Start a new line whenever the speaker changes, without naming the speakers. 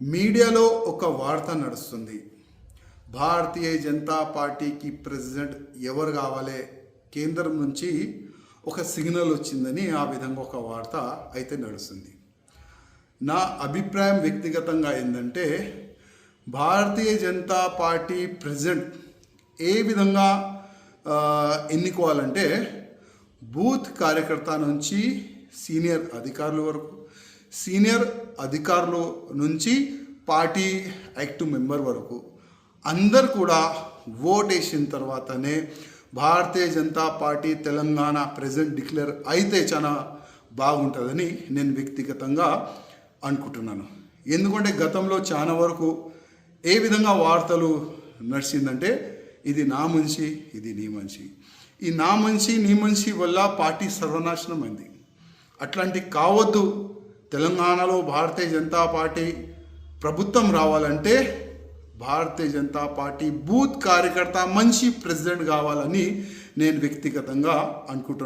మీడియాలో ఒక వార్త నడుస్తుంది. భారతీయ జనతా పార్టీకి ప్రెసిడెంట్ ఎవరు కావాలి, కేంద్రం నుంచి ఒక సిగ్నల్ వచ్చిందని ఆ విధంగా ఒక వార్త అయితే నడుస్తుంది. నా అభిప్రాయం వ్యక్తిగతంగా ఏంటంటే, భారతీయ జనతా పార్టీ ప్రెసిడెంట్ ఏ విధంగా ఎన్నుకోవాలంటే, బూత్ కార్యకర్త నుంచి సీనియర్ అధికారుల వరకు, సీనియర్ అధికారుల నుంచి పార్టీ యాక్టివ్ మెంబర్ వరకు అందరు కూడా ఓట్ వేసిన తర్వాతనే Bharatiya Janata Party Telangana president declare అయితే చాలా బాగుంటుందని నేను వ్యక్తిగతంగా అనుకుంటున్నాను. ఎందుకంటే గతంలో చాలా వరకు ఏ విధంగా వార్తలు నడిచిందంటే, ఇది నా మనిషి, ఇది నీ మనిషి, ఈ నా మనిషి నీ మనిషి వల్ల పార్టీ సర్వనాశనం అయింది. అట్లాంటి కావద్దు. తెలంగాణలో భారతీయ జనతా పార్టీ ప్రభుత్వం రావాలంటే భారతీయ జనతా పార్టీ బూత్ కార్యకర్త మంచి ప్రెసిడెంట్ కావాలని నేను వ్యక్తిగతంగా అనుకుంటున్నాను.